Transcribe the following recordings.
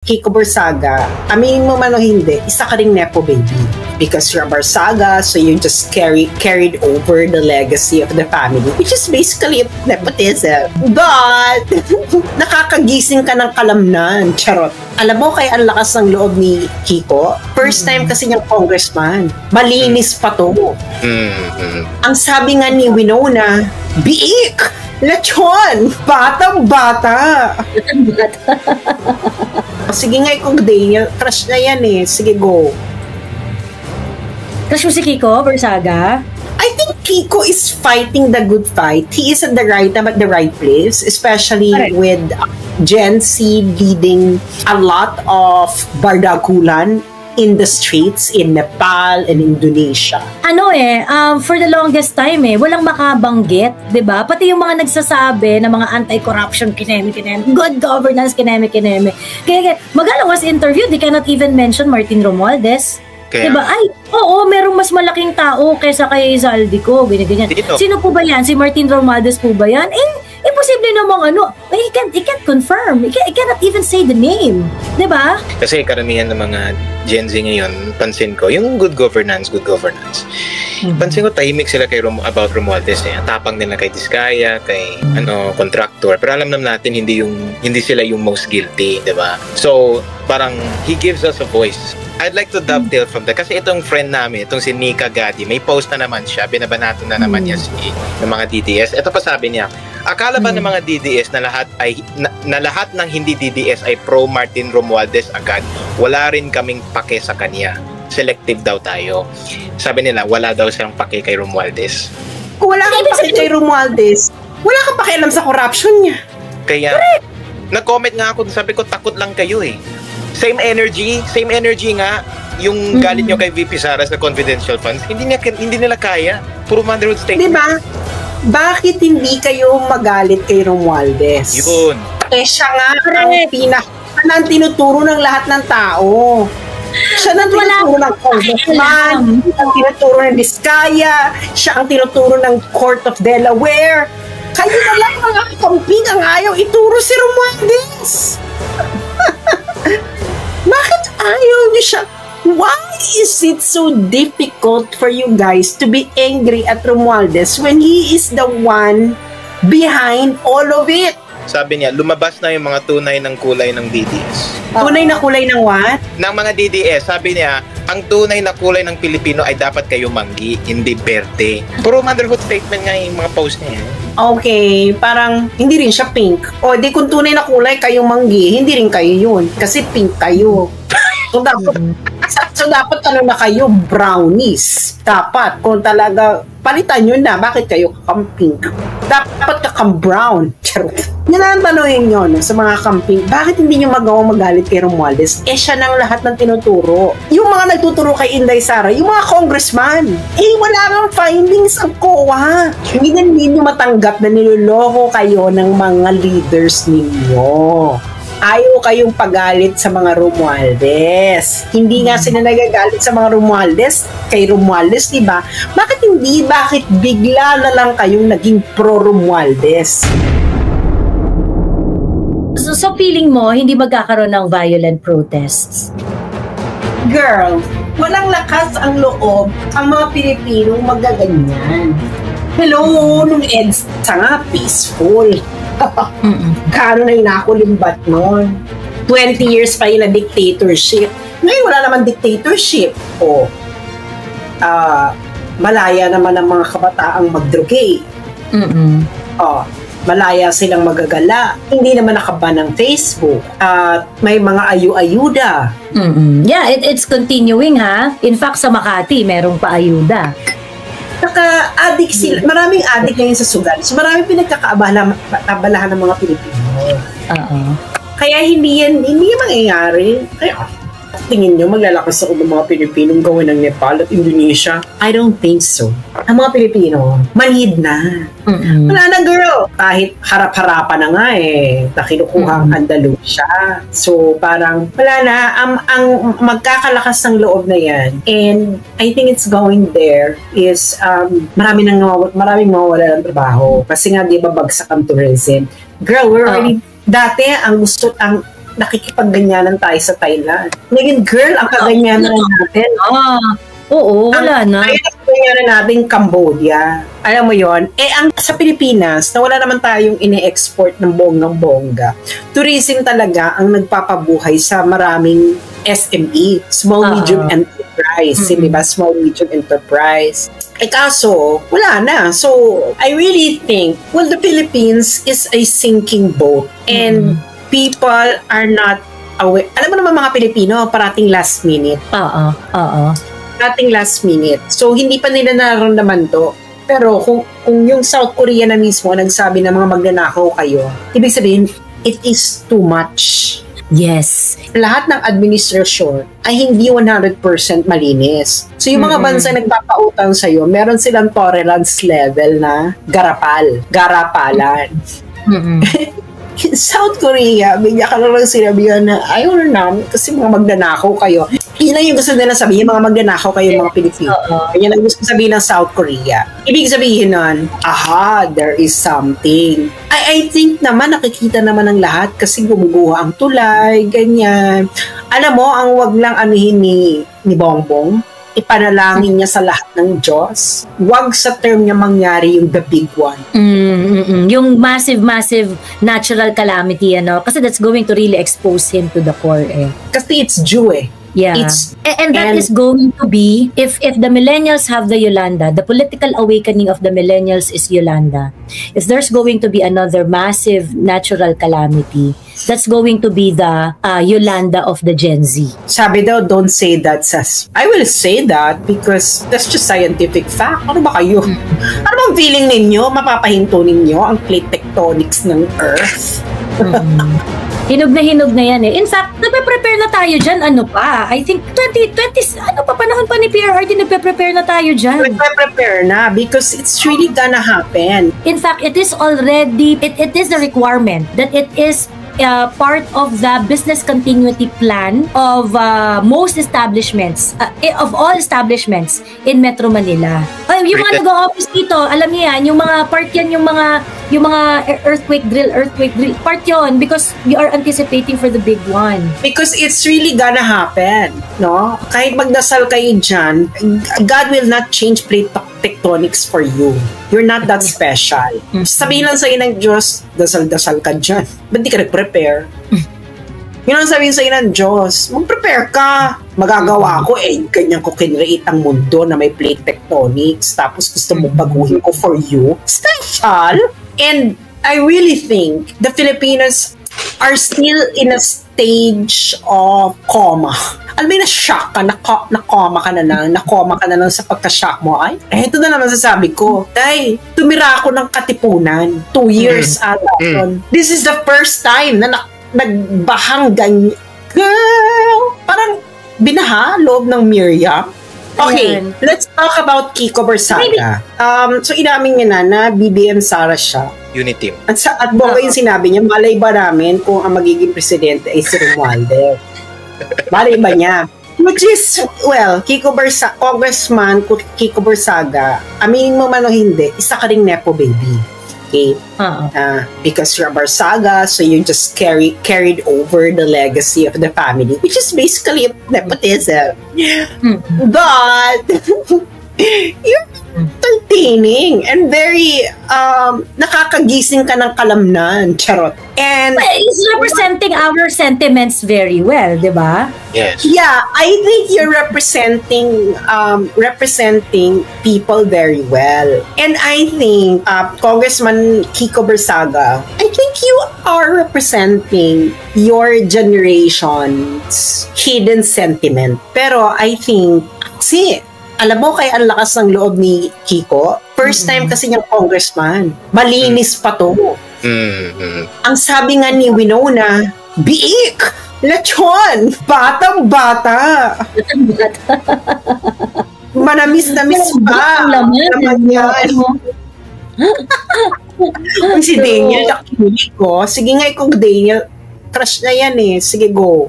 Kiko Barsaga, aminin mo man o hindi, isa ka ring nepo baby. Because you're a Barsaga, so you just carried over the legacy of the family, which is basically nepotism. But, nakakagising ka ng kalamnan. Charot. Alam mo, kaya ang lakas ng loob ni Kiko, first time kasi niyang congressman. Malinis pa to. Ang sabi nga ni Winona, biik! Lechon! Batang-bata! Sige nga, ikaw day, crush na yan eh. Sige, go. Crush mo si Kiko Barsaga? I think Kiko is fighting the good fight. He is at the right time, at the right place, especially with Gen Z leading a lot of bardagulan in the streets in Nepal and Indonesia. For the longest time walang makabanggit, 'di ba? Pati yung mga nagsasabi na mga anti-corruption kineme, good governance kineme. Kaya Magalong was interviewed, they cannot even mention Martin Romualdez. Kaya, diba? Ay, oo, merong mas malaking tao kaysa kay Zaldico, ganyan. Sino po ba yan? Si Martin Romualdez po ba yan? Imposible namang he can't confirm. He cannot even say the name. Diba? Kasi karamihan ng mga Gen Z ngayon, pansin ko, yung good governance. Pansin ko, tahimik sila kay about Romualdez. Tapang nila kay Diskaya, kay contractor. Pero alam natin, hindi sila yung most guilty, diba? So, parang, he gives us a voice. I'd like to dovetail from that. Kasi itong friend namin, itong si Nika Gadi, may post na naman siya, binabanato na naman niya ng mga DDS. Ito pa sabi niya, akala ba ng mga DDS na lahat ng hindi DDS ay pro Martin Romualdez agad? Wala rin kaming pake sa kanya. Selective daw tayo. Sabi nila, wala daw silang pake kay Romualdez. Kung wala kang pake kay Romualdez, wala kang pakialam sa corruption niya. Kaya, nag-comment nga ako, sabi ko, takot lang kayo eh. Same energy nga yung galit nyo kay VP Sara sa confidential funds, hindi nila kaya. Puro motherhood statement. Diba? Bakit hindi kayo magalit kay Romualdez? Yun. Siya nga ang tinuturo ng lahat ng tao. Siya ang tinuturo ng congressman, ang tinuturo ng Diskaya, siya ang tinuturo ng Court of Delaware. Kayo na lang mga kamping ang ayaw ituro si Romualdez. Bakit ayaw niyo siya? Why is it so difficult for you guys to be angry at Romualdez when he is the one behind all of it? Sabi niya, lumabas na yung mga tunay ng kulay ng DDS. Tunay na kulay ng what? Ng mga DDS, sabi niya, ang tunay na kulay ng Pilipino ay dapat kayo manggi, hindi berde. Puro motherhood statement nga yung mga post niya. Okay, parang hindi rin siya pink. O di kung tunay na kulay kayong manggi, hindi rin kayo yun. Kasi pink kayo. So dapat na kayo, brownies. Dapat, kung talaga, palitan nyo na, bakit kayo kakamping? Dapat kakam-brown. Yan ang tanongin nyo sa mga camping, bakit hindi nyo magawang magalit kay Romualdez? Siya nang lahat ng tinuturo. Yung mga nagtuturo kay Inday Sara, yung mga congressman, wala kang findings ang COA. Hindi nyo matanggap na niloloko kayo ng mga leaders ninyo. Ayaw kayong pagalit sa mga Romualdez. Hindi nga sila nagagalit sa mga Romualdez. Kay Romualdez, diba? Bakit bigla na lang kayong naging pro-Romualdez? So feeling mo, hindi magkakaroon ng violent protests? Girl, walang lakas ang loob ang mga Pilipinong magaganyan. Hello, nung EDSA nga, peaceful. Kano na inakulimbat nun. 20 years pa yun na dictatorship. Ngayon wala naman dictatorship. Malaya naman ang mga kabataang magdrogay. Malaya silang magagala. Hindi naman nakaban ng Facebook. May mga ayu-ayuda. Yeah, it's continuing ha. In fact, sa Makati, merong pa-ayuda. Naka-addict sila. Maraming addict ngayon sa sugal. So maraming pinagkakaabalahan ng mga Pilipino. Kaya hindi yan mangyayari. Kaya tingin nyo maglalakas sa mga Pilipinong gawin ng Nepal at Indonesia? I don't think so. Ang mga Pilipino, manhid na. Wala na girl. Kahit harap-harapan na nga nakinukuha ang Andalusia. So parang wala na. Ang magkakalakas ng loob na yan. And I think it's going there is maraming mawawala ng trabaho. Kasi nga di ba bagsak ang tourism. Girl, we're already dati ang nakikipagganyanan tayo sa Thailand. Ngayon, girl, ang kaganyanan natin. Oo, wala na. Kaya kaganyanan natin Cambodia. Alam mo yon? Sa Pilipinas, na wala naman tayong ine-export ng bonggang-bongga. Tourism talaga ang nagpapabuhay sa maraming SME, Small Medium Enterprise. Di ba? Small Medium Enterprise. Kaso, wala na. So, I really think, the Philippines is a sinking boat. And people are not aware. Alam mo naman mga Pilipino, parating last minute. Parating last minute. So, hindi pa nila nararamdaman to. Pero kung yung South Korea na mismo nagsabi na mga magnanakaw kayo, ibig sabihin, it is too much. Yes. Lahat ng administrasyon ay hindi 100% malinis. So, yung mga bansa nagpapautang sa'yo, meron silang tolerance level na garapalan. South Korea, bigyan ka lang sinabihan na ayaw na namin kasi mga magnanakaw kayo. Yun lang yung gusto nila sabihin, mga magnanakaw kayo mga Pilipino. Yan ang gusto sabihin ng South Korea. Ibig sabihin nun, there is something. I think naman, nakikita naman ng lahat kasi gumuguha ang tulay, ganyan. Alam mo, ang wag lang anuhin ni Bongbong, ipanalangin niya sa lahat ng Diyos. Wag sa term niya mangyari yung the big one. Yung massive natural calamity, kasi that's going to really expose him to the core Kasi it's due Yeah. And that is going to be, if the millennials have the Yolanda, the political awakening of the millennials is Yolanda. If there's going to be another massive natural calamity, that's going to be the Yolanda of the Gen Z. Sabi daw, don't say that, Sas. I will say that because that's just scientific fact. Ano ba kayo? Ano bang feeling ninyo? Mapapahinto ninyo ang plate tectonics ng Earth? Hinog na yan In fact, nagpe-prepare na tayo dyan. Ano pa? I think 2020, panahon pa ni PRRD, nagpe-prepare na tayo dyan. Nagpe-prepare na because it's really gonna happen. In fact, it is already, it is the requirement that it is part of the business continuity plan of most establishments, of all establishments in Metro Manila. Yung mga nag-o-office dito, alam niyo yan, yung mga part yan, yung mga earthquake drill, part yon because we are anticipating for the big one. Because it's really gonna happen, no? Kahit magdasal kayo dyan, God will not change plate tectonics for you. You're not that special. Sabihin lang sa'yo ng Diyos, dasal-dasal ka dyan. Ba't di ka nag-prepare? Yun ang sabihin sa'yo ng Diyos, mag-prepare ka. Magagawa ko, ganyan ko kinreate ang mundo na may plate tectonics. Tapos gusto mo baguhin ko for you. Special! And I really think the Filipinos are still in a stage of coma. Alam mo, na-shock ka, na-coma ka na lang sa pagka-shock mo. Ito na naman sasabi ko. Tumira ako ng Katipunan. 2 years ata. This is the first time na nagbahang ganyan. Girl! Parang binaha loob ng Miriam. Okay, let's talk about Kiko Barsaga. So, inamin niya na BBM Sara siya. Unity. At bongga yung sinabi niya, malay ba namin kung ang magiging presidente ay si Romualdez? Malay ba niya? Which is, Congressman Kiko Barsaga, aminin mo man o hindi, isa ka ring nepo baby. Okay? Because you're a Barsaga, so you just carried over the legacy of the family, which is basically nepotism. But you're entertaining and very nakakagising ka ng kalamnan, charot. And it's representing our sentiments very well, di ba? Yes. Yeah, I think you're representing people very well. And I think Congressman Kiko Barsaga, I think you are representing your generation's hidden sentiment. Pero I think, alam mo, kaya ang lakas ng loob ni Kiko, first time kasi niyang congressman. Malinis pa to. Ang sabi nga ni Winona, biik! Lechon! Batang-bata! Manamis-namis pa! Naman yan. Si Daniel, nakinig ko. Sige nga, ikaw, Daniel. Crush na yan eh. Sige, go.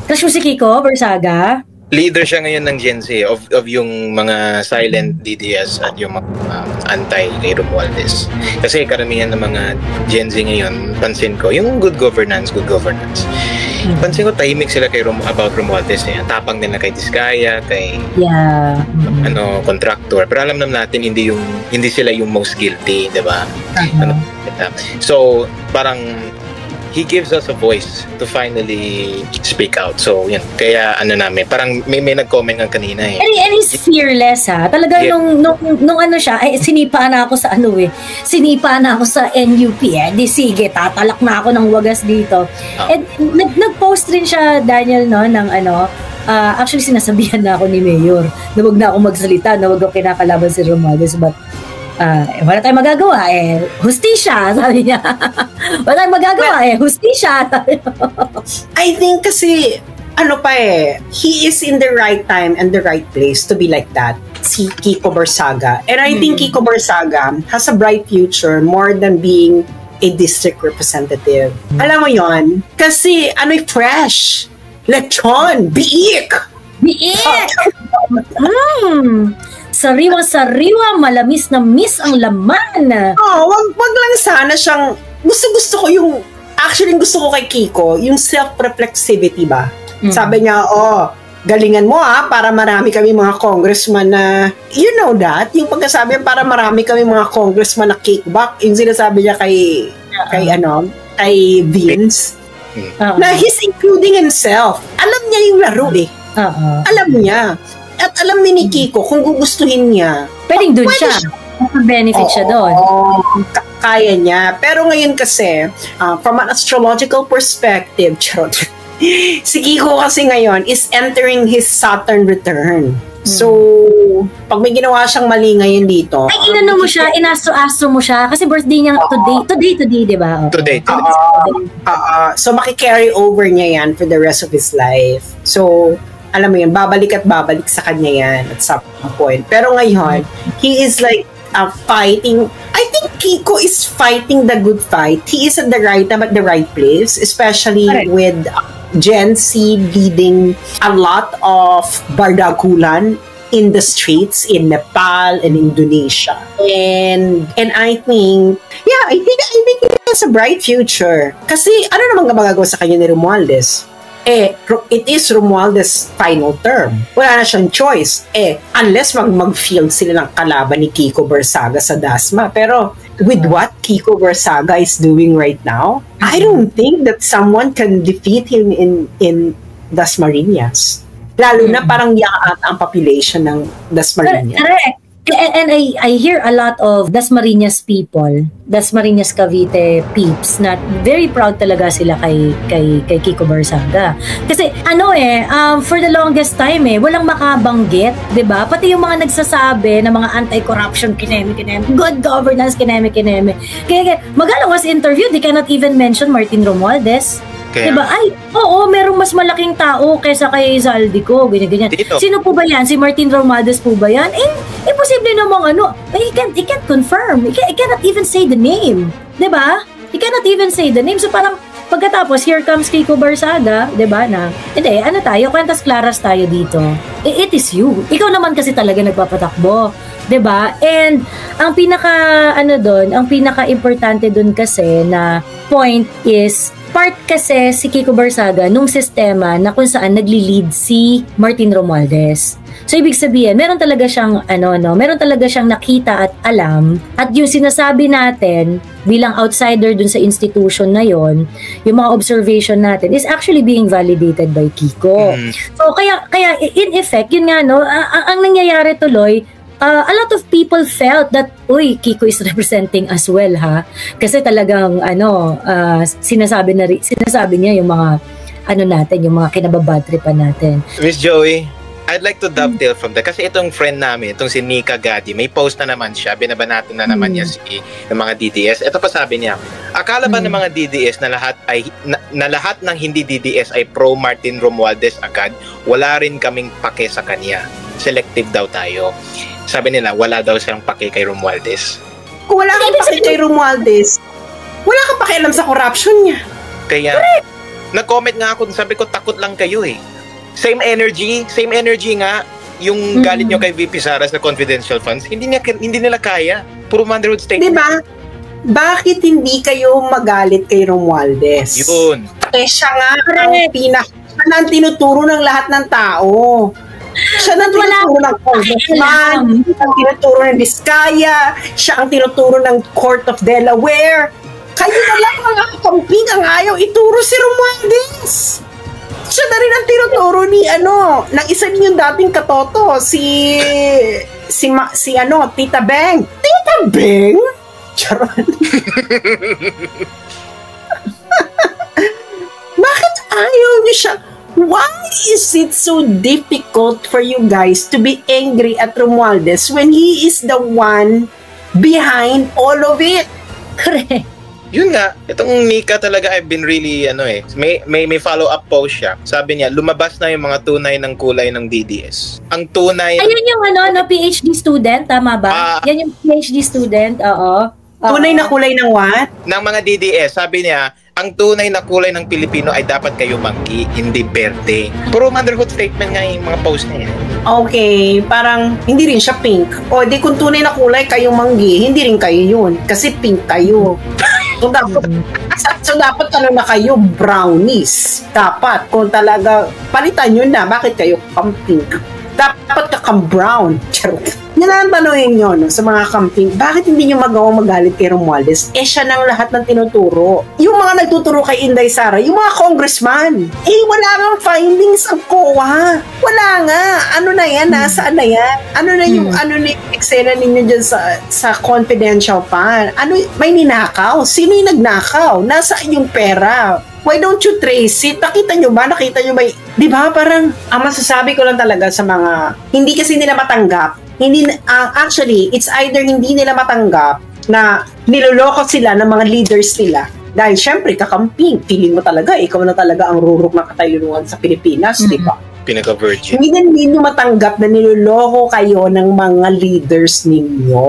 Crush mo si Kiko Barsaga? leader siya ngayon ng Gen Z of yung mga silent DDS at yung mga anti kay Romualdez. Kasi karamihan ng mga Gen Z ngayon, pansin ko, yung good governance. Pansin ko tahimik sila kay about Romualdez eh. Ang tapang nila kay Diskaya, kay contractor. Pero alam naman natin hindi sila yung most guilty, 'di ba? So, parang he gives us a voice to finally speak out. So, yun. Kaya, parang may nag-comment nga kanina eh. And he's fearless ha. Talaga nung ano siya, sinipa na ako sa Sinipa na ako sa NUP eh. Di sige, tatalak na ako ng wagas dito. And nag-post rin siya, Daniel, no, ng actually sinasabihan na ako ni Mayor na wag na ako magsalita, na wag ako kinakalaban si Romualdez, but wala tayong magagawa hustisya, sabi niya. Wala tayong magagawa hustisya. I think kasi he is in the right time and the right place to be like that, si Kiko Barsaga. And I think Kiko Barsaga has a bright future more than being a district representative. Alam mo yon? Kasi fresh. Lechon, biik. Sariwa-sariwa, malamis na miss ang laman. Wag lang sana siyang, gusto ko yung, actually gusto ko kay Kiko, yung self-reflexivity ba? Sabi niya, galingan mo para marami kami mga congressman na, you know that, yung pagkasabi para marami kami mga congressman na kickback, yung sinasabi niya kay Vince, na he's including himself. Alam niya yung laro Alam niya. At alam ni Kiko, kung gugustuhin niya, pwedeng dun siya. Benefit siya doon. Kaya niya. Pero ngayon kasi, from an astrological perspective, si Kiko kasi ngayon is entering his Saturn return. So, pag may ginawa siyang mali ngayon dito, ay, inano mo siya, inaso-aso mo siya, kasi birthday niya today, di ba? Today. So, maki-carry over niya yan for the rest of his life. So, alam mo yun, babalik sa kanya yan at some point. Pero ngayon, he is like fighting. I think Kiko is fighting the good fight. He is at the right time at the right place, especially with Gen Z leading a lot of bardagulan in the streets in Nepal and Indonesia. And I think he has a bright future. Kasi ano namang magagawa sa kanya ni Romualdez? It is Romualdez' final term. Wala na siyang choice. Unless mag-field sila ng kalaban ni Kiko Barsaga sa Dasma. Pero with what Kiko Barsaga is doing right now, I don't think that someone can defeat him in Dasmariñas. Lalo na parang yaat ang population ng Dasmariñas. Correct. And I hear a lot of Dasmariñas people, Dasmariñas Cavite peeps, na very proud talaga sila kay Kiko Barsaga. Kasi for the longest time walang makabanggit, 'di ba? Pati yung mga nagsasabi na mga anti-corruption kineme, good governance kineme. Kaya magalang was interview, they cannot even mention Martin Romualdez. Diba? Ay, merong mas malaking tao kaysa kay Zaldico, ganyan. Sino po ba yan? Si Martin Romualdez po ba yan? Imposible namang he can't confirm. He cannot even say the name. Diba? He cannot even say the name. So parang, pagkatapos, here comes Kiko Barsaga, diba, na, hindi, tayo, kwantas claras tayo dito. It is you. Ikaw naman kasi talaga nagpapatakbo. Diba? And, ang pinaka-importante dun kasi na point is, part kasi si Kiko Barsaga nung sistema na kung saan nagli-lead si Martin Romualdez. So, ibig sabihin, meron talaga siyang, meron talaga siyang nakita at alam, at yung sinasabi natin bilang outsider dun sa institution na yon, yung mga observation natin is actually being validated by Kiko. So, kaya in effect, yun nga, ang nangyayari tuloy, a lot of people felt that, Kiko is representing as well, ha? Kasi talagang, sinasabi niya yung mga, yung mga kinababadtripan natin. Miss Joey, I'd like to dovetail from that. Kasi itong friend namin, itong si Nika Gadi, may post na naman siya, binabanatan na naman niya ng mga DDS. Ito pa sabi niya, akala ba ng mga DDS na lahat ng hindi DDS ay pro Martin Romualdez agad? Wala rin kaming pake sa kanya. Selective daw tayo. Sabi nila, wala daw siyang pake kay Romualdez. Kung wala kang pake kay Romualdez, wala kang pakialam sa corruption niya. Kaya, nag-comment nga ako, sabi ko, takot lang kayo Same energy nga yung galit nyo kay VP Sara sa confidential funds, hindi nila kaya. Puro motherhood statement. Diba? Bakit hindi kayo magalit kay Romualdez? Yun. Siya nga siya na ang tinuturo ng lahat ng tao. Siya na ang tinuturo ng Congressman, siya ang tinuturo ng Vizcaya, siya ang tinuturo ng Court of Delaware. Kayo na lang mga kakamping ang ayaw ituro si Romualdez. Siya na rin ang tinuturo ni ng isa ninyong dating katoto, si Tita Beng. Tita Beng? Charon. Bakit ayaw niyo siya? Why is it so difficult for you guys to be angry at Romualdez when he is the one behind all of it? Correct. Yun nga, itong Nika talaga I've been really may follow-up post siya. Sabi niya, lumabas na yung mga tunay ng kulay ng DDS. Ang tunay... Ayun yung PhD student, tama ba? Yan yung PhD student, oo. Tunay na kulay ng what? Ng mga DDS, sabi niya, ang tunay na kulay ng Pilipino ay dapat kayo manggi, hindi berde. Puro motherhood statement nga yung mga post na yan. Okay, parang hindi rin siya pink. O di kung tunay na kulay kayong manggi, hindi rin kayo yun. Kasi pink kayo. So dapat na kayo, brownies. Dapat, kung talaga, palitan nyo na, bakit kayo pink? Dapat brown. Charot. Yan ang tanongin nyo sa mga camping, bakit hindi nyo magawang magalit kay Romualdez? Siya nang lahat ng tinuturo. Yung mga nagtuturo kay Inday Sara, yung mga congressman, wala nga findings ang COA. Wala nga. Ano na yan? Nasaan na yan? Ano na yung eksena ninyo dyan sa confidential fund? May ninakaw? Sino yung nagnakaw? Nasaan yung pera? Why don't you trace it? Nakita nyo ba? Di ba? Parang, ang masasabi ko lang talaga sa mga, hindi kasi nila matanggap. Actually, it's either hindi nila matanggap na niloloko sila ng mga leaders nila. Dahil syempre, kakamping, feeling mo talaga, ikaw na talaga ang rurok na katayunuan sa Pilipinas, di ba? Pinaka-virgin. Hindi nyo matanggap na niloloko kayo ng mga leaders ninyo.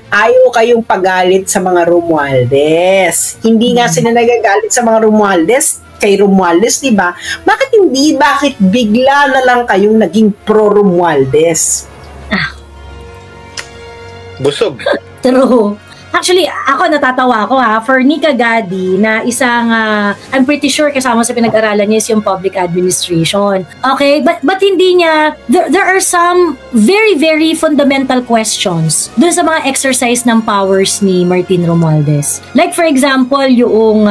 Ayaw kayong pagalit sa mga Romualdez. Hindi nga sila nagagalit sa mga Romualdez, kay Romualdez, di ba? Bakit bigla na lang kayong naging pro-Romualdez? Busog. True. Actually, ako natatawa ako for Nika Gadi na isang, I'm pretty sure kasama sa pinag-aralan niya is yung public administration. Okay? But hindi niya, there are some very, very fundamental questions dun sa mga exercise ng powers ni Martin Romualdez. Like for example, yung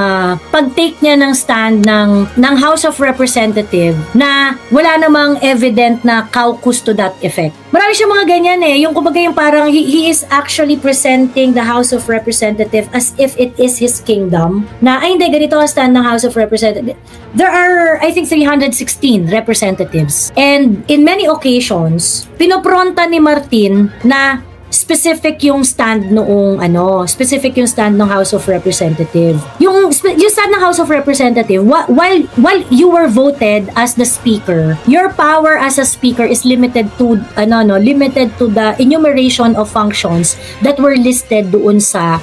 pag-take niya ng stand ng House of Representative na wala namang evident na caucus to that effect. Marami siya mga ganyan yung kumbaga yung parang he is actually presenting the House of Representative as if it is his kingdom. Na, hindi, ganito ang stand ng House of Representative. There are, I think, 316 representatives. And in many occasions, pinopronta ni Martin na specific yung stand noong specific yung stand ng House of Representative. Yung stand ng House of Representative, while you were voted as the speaker, your power as a speaker is limited to the enumeration of functions that were listed doon sa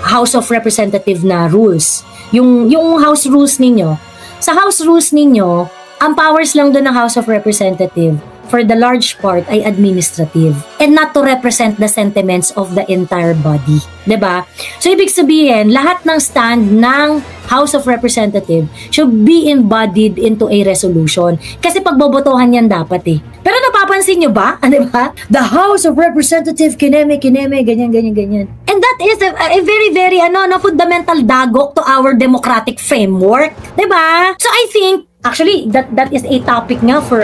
House of Representative na rules. Yung House rules ninyo. Sa House rules ninyo, ang powers lang doon ng House of Representative for the large part ay administrative and not to represent the sentiments of the entire body. Diba? So, ibig sabihin, lahat ng stand ng House of Representative should be embodied into a resolution. Kasi pagbobotohan yan dapat Pero napapansin nyo ba? Diba? The House of Representative, kineme, ganyan. And that is a very, very fundamental dagok to our democratic framework. Diba? So, I think, actually, that is a topic nga for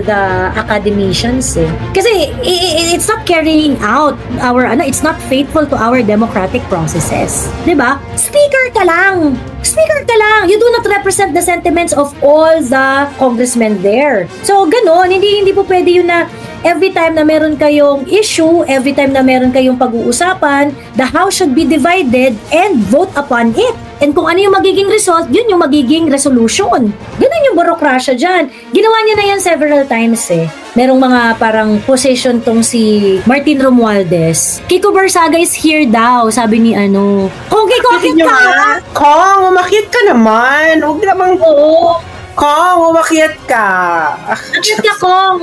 the academicians Kasi it's not carrying out it's not faithful to our democratic processes. 'Di ba? Speaker ka lang. You do not represent the sentiments of all the congressmen there. So ganon, hindi po pwede yun na every time na meron kayong issue, every time na meron kayong pag-uusapan, the House should be divided and vote upon it. And kung ano yung magiging result, yun yung magiging resolution. Ganun yung burokrasya dyan. Ginawa niya na yan several times Merong mga parang position tong si Martin Romualdez. Kiko Barsaga is here daw, sabi ni Kung Kiko, akit ka! Kung, umakit ka naman. Huwag namang... Oo. Kong, umakyat ka. Akyat ka, Kong!